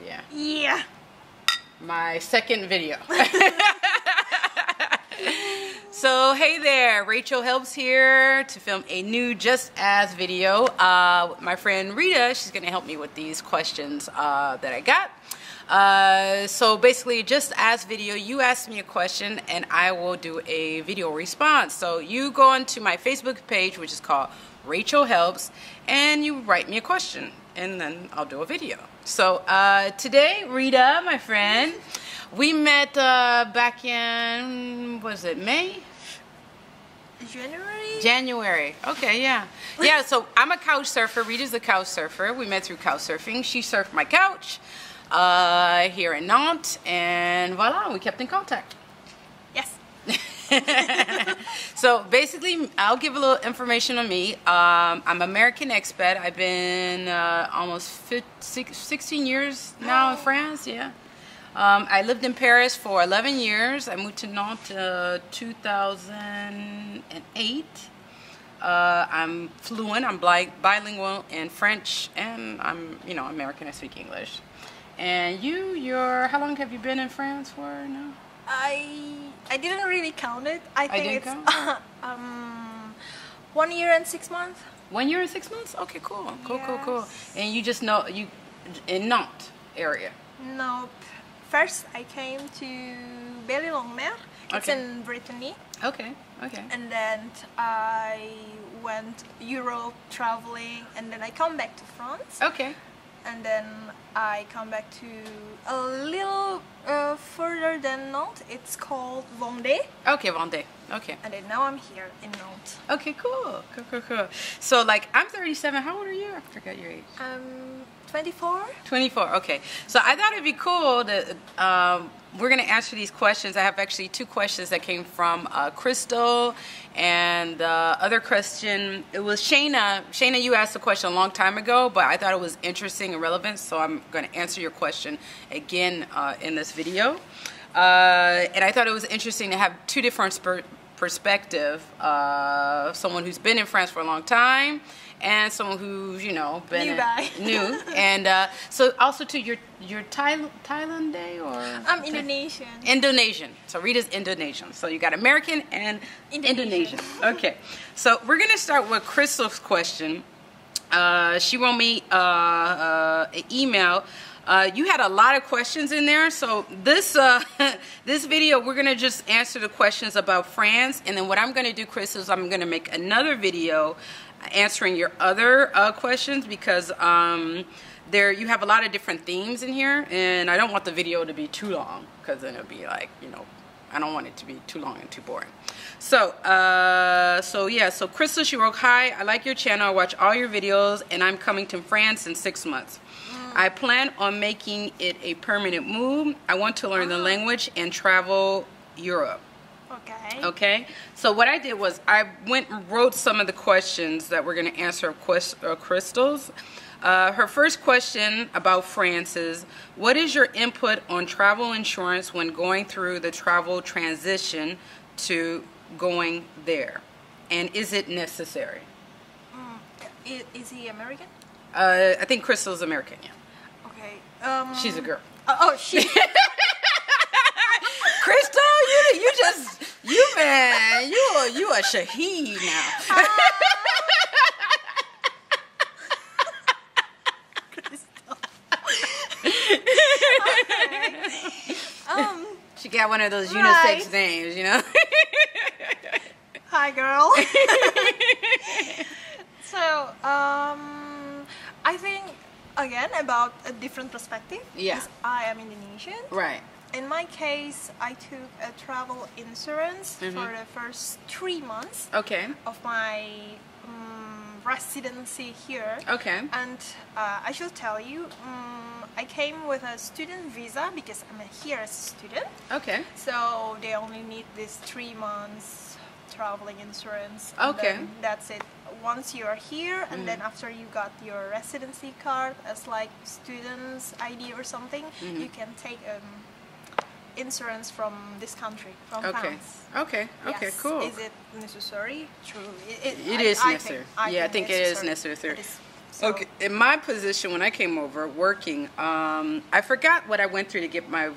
Yeah. Yeah. My second video. So hey there, Rachael Helps here to film a new Just Ask video. With my friend Rita, she's gonna help me with these questions that I got. So basically, Just Ask video, you ask me a question and I will do a video response. So you go onto my Facebook page, which is called Rachael Helps, and you write me a question and then I'll do a video. So today, Rita, my friend, we met back in, was it May? January. Okay, yeah. Yeah, so I'm a couch surfer. Rita's a couch surfer. We met through couch surfing. She surfed my couch here in Nantes, and voila, we kept in contact. Yes. So basically, I'll give a little information on me. I'm American expat. I've been almost 16 years now in France, yeah. I lived in Paris for 11 years. I moved to Nantes 2008. I'm fluent. I'm bilingual in French, and I'm, American. I speak English. And how long have you been in France for now? I didn't really count it. I think it's 1 year and 6 months. 1 year and 6 months? Okay, cool. Cool. And you just you in Nantes area? Nope. First, I came to Belle-Île-en-Mer. It's in Brittany. Okay. And then I went Europe traveling, and then I come back to France. Okay. And then I come back to a little further than Nantes. It's called Vendée. Okay, Vendée. Okay. And then now I'm here in Nantes. Okay, cool. So, I'm 37. How old are you? I forgot your age. 24. 24. Okay. So I thought it'd be cool that we're gonna answer these questions. I have actually 2 questions that came from Crystal, and the other question, it was Shayna. Shayna, you asked a question a long time ago, but I thought it was interesting and relevant, so I'm gonna answer your question again in this video. And I thought it was interesting to have 2 different perspectives. Someone who's been in France for a long time, and someone who's, been new. And so also to your Thailand or? I'm Indonesian. Indonesian. So Rita's Indonesian. So you got American and Indonesian. Okay. So we're going to start with Crystal's question. She wrote me an email. You had a lot of questions in there, so this this video, we're going to just answer the questions about France, and then what I'm going to do, Chris, is I'm going to make another video answering your other questions, because you have a lot of different themes in here, and I don't want the video to be too long, because then it'll be like, I don't want it to be too long and too boring. So, so Crystal, she wrote, "Hi, I like your channel. I watch all your videos, and I'm coming to France in 6 months. I plan on making it a permanent move. I want to learn the language and travel Europe." Okay. So what I did was I went and wrote some of the questions that we're going to answer of Crystal's. Her first question about France is, what is your input on travel insurance when going through the travel transition to going there? And is it necessary? Is he American? I think Crystal's American, yeah. Okay. She's a girl. She. Crystal, you a shaheed now. She got one of those unisex names, Hi, girl. So, I think, again, about a different perspective. Yeah. Because I am Indonesian. Right. In my case, I took a travel insurance for the first 3 months of my residency here. Okay. And I should tell you, I came with a student visa because I'm here as a student. Okay. So they only need this 3 months traveling insurance. Okay. And that's it. Once you are here, and then after you got your residency card as like student's ID or something, you can take insurance from this country, from France. Okay, Yes. cool. Is it necessary? True. It is necessary. I think it is necessary. So, Okay, in my position when I came over working, I forgot what I went through to get my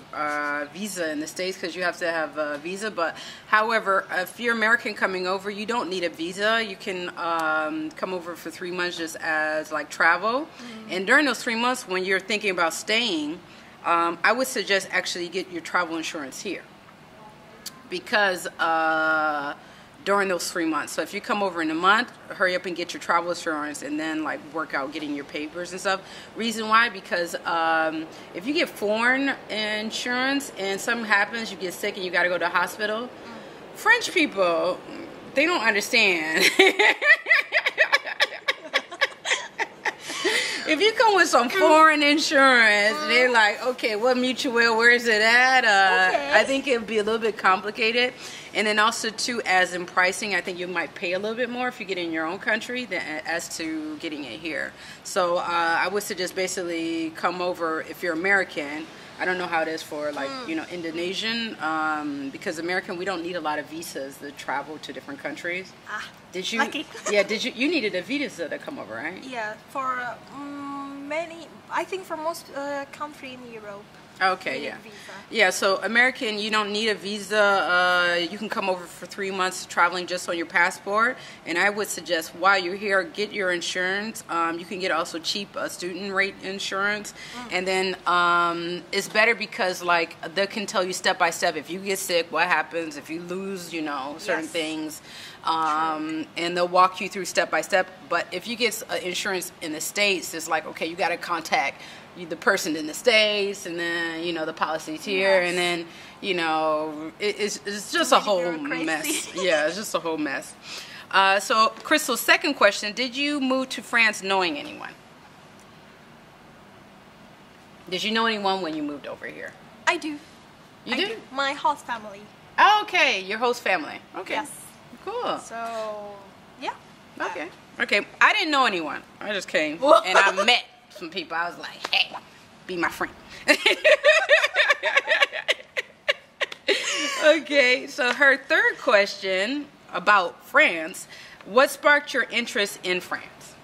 visa in the States, because you have to have a visa. But however, if you're American coming over, you don't need a visa. You can come over for 3 months just as like travel. And during those 3 months, when you're thinking about staying, I would suggest actually get your travel insurance here, because during those 3 months. So if you come over in a month, hurry up and get your travel insurance, and then like work out getting your papers and stuff. Reason why? Because if you get foreign insurance and something happens, you get sick and you got to go to the hospital, French people, they don't understand. If you come with some foreign insurance, they're like, okay, what mutual, where is it at? Okay. I think it'd be a little bit complicated. And then also, too, as in pricing, I think you might pay a little bit more if you get it in your own country than as to getting it here. So I would suggest basically come over if you're American. I don't know how it is for like, you know, Indonesian, because American, we don't need a lot of visas to travel to different countries. Did you? Lucky. Yeah, did you? You needed a visa to come over, right? yeah, for many, I think for most country in Europe. Okay, you need yeah. a visa. Yeah, so American, you don't need a visa. You can come over for 3 months traveling just on your passport. And I would suggest while you're here, get your insurance. You can get also cheap student rate insurance. And then it's better because like they can tell you step by step if you get sick, what happens, if you lose, you know, certain Yes. things. And they'll walk you through step by step. But if you get insurance in the States, it's like, okay, you got to contact the person in the States, and then, you know, the policies here, Yes. and then, you know, it's just a whole bureaucracy. mess. Yeah, it's just a whole mess. So, Crystal's second question, did you move to France knowing anyone? Did you know anyone when you moved over here? I do. You I do? do. My host family. Oh, okay, your host family. Okay. Yes. Cool. So, yeah. Okay. Okay, I didn't know anyone. I just came, and I met some people. I was like, hey, be my friend. Okay, so her third question about France, what sparked your interest in France?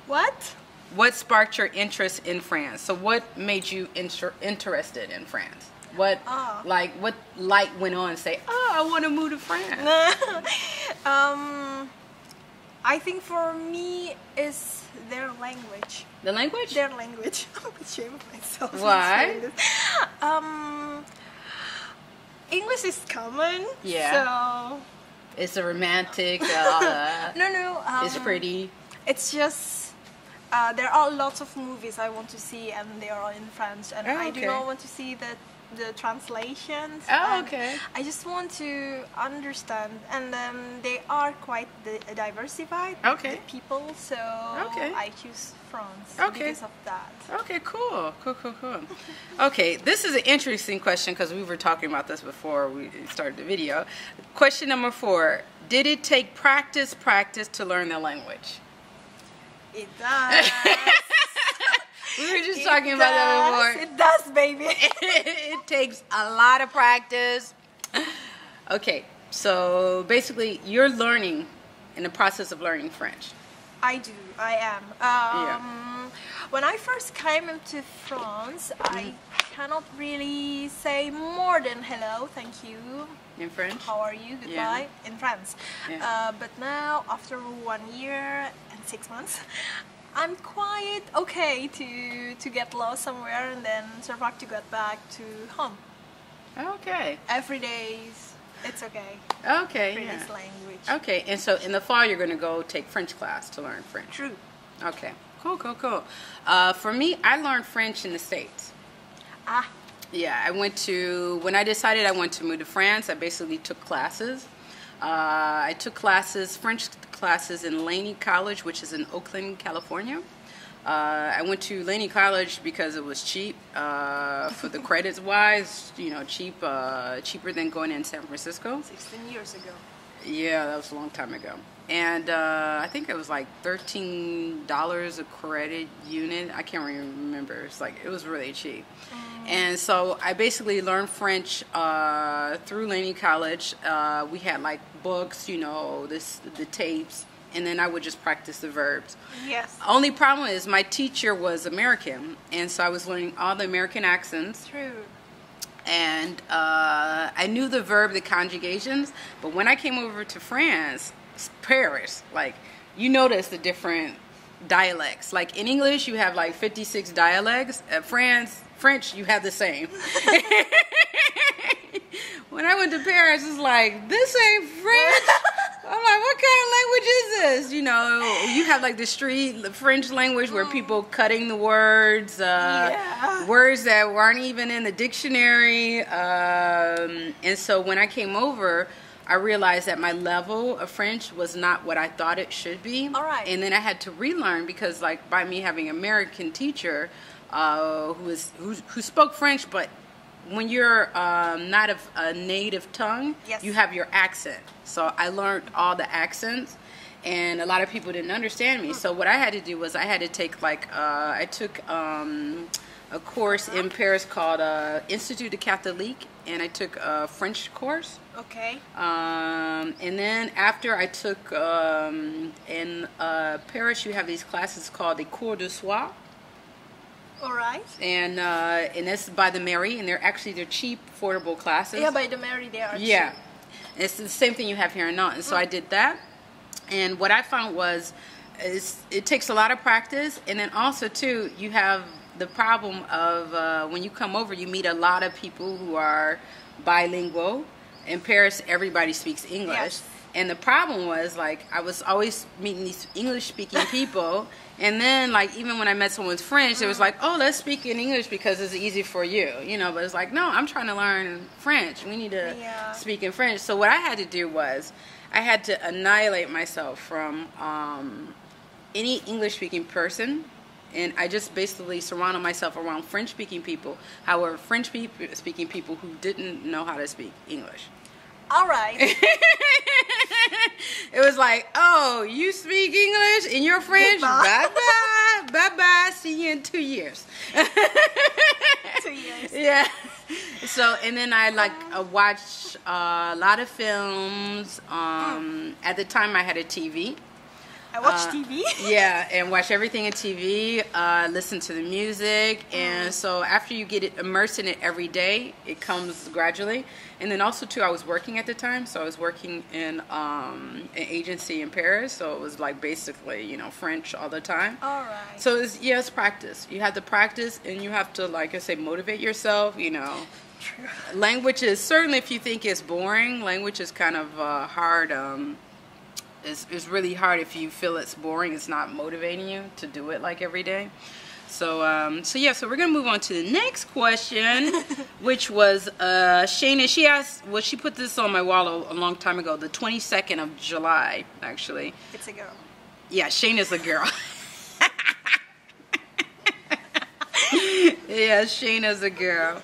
What? What sparked your interest in France? So what made you interested in France? What, like, what light went on and say, oh, I want to move to France? I think for me is their language. The language? Their language. I'm ashamed of myself. Why? saying this. English is common. Yeah. So It's a romantic, no. it's pretty. It's just there are lots of movies I want to see, and they are in French, and Oh, I do okay. not want to see the translations. Oh, and okay. I just want to understand, and they are quite diversified. Okay. The people, so Okay. I choose France Okay. because of that. Okay, cool. Okay, this is an interesting question because we were talking about this before we started the video. Question number 4. Did it take practice to learn the language? It does. We were just talking about that before. It does, baby. It takes a lot of practice. Okay, so basically you're learning in the process of learning French. I do. I am. When I first came into France, I cannot really say more than hello, thank you, In French? how are you, goodbye, in France. Yeah. But now, after 1 year and 6 months, I'm quite okay to get lost somewhere and then survive to get back to home. Okay. Every day, it's okay. Okay, For yeah. this language. Okay, and so in the fall you're going to go take French class to learn French. True. Okay, cool. For me, I learned French in the States. Yeah, when I decided I wanted to move to France, I basically took classes. I took French classes in Laney College, which is in Oakland, California. I went to Laney College because it was cheap for the credits wise, you know, cheaper than going in San Francisco. 16 years ago. Yeah, that was a long time ago. And I think it was like $13 a credit unit. I can't remember. It was really cheap. And so I basically learned French through Laney College. We had like books, you know, the tapes. and then I would just practice the verbs. Yes. Only problem is my teacher was American, and so I was learning all the American accents. True. And I knew the verb, the conjugations, but when I came over to France, Paris, like, you notice the different dialects. Like in English, you have like 56 dialects. At French, you have the same. When I went to Paris, it's like, this ain't French. I'm like, what kind of language is this? You know, you have like the French language where people cutting the words, words that weren't even in the dictionary. And so when I came over, I realized that my level of French was not what I thought it should be. All right. And then I had to relearn because, like, by me having an American teacher who spoke French, but when you're not of a native tongue, yes, you have your accent. So I learned all the accents, and a lot of people didn't understand me. So what I had to do was I had to take, like, I took a course in Paris called Institut de Catholique, and I took a French course. Okay. And then after I took, in Paris, you have these classes called the cours du soir. All right. And that's by the Mary, and they're cheap, affordable classes. Yeah, by the Mary they are cheap. Yeah. It's the same thing you have here in Nantes. So I did that. And what I found was it takes a lot of practice. And then also, too, you have the problem of when you come over, you meet a lot of people who are bilingual. In Paris, everybody speaks English. Yes. And the problem was, like, I was always meeting these English-speaking people. And then, like, even when I met someone with French, it was like, oh, let's speak in English because it's easy for you. You know, but it's like, no, I'm trying to learn French. We need to speak in French. So what I had to do was I had to annihilate myself from any English-speaking person. And I just basically surrounded myself around French-speaking people. However, French-speaking people who didn't know how to speak English. All right. It was like, oh, you speak English and you're French? Bye-bye. Bye-bye. See you in 2 years. 2 years. Yeah. So, and then I watched a lot of films. At the time, I had a TV. I watch TV. Yeah, and watch everything in TV, listen to the music, and so after you get immersed in it every day, it comes gradually. And then also, too, I was working at the time, so I was working in an agency in Paris, so it was like basically, you know, French all the time. All right. So it's practice. You have to practice, and you have to, like I say, motivate yourself, you know. True. Language is, certainly if you think it's boring, language is kind of hard. It's really hard if you feel it's boring. It's not motivating you to do it like every day. So so we're gonna move on to the next question, which was Shayna. She asked, well, she put this on my wall a long time ago, the 22nd of July, actually. It's a girl. Yeah, Shayna's a girl. Yeah, Shayna's a girl.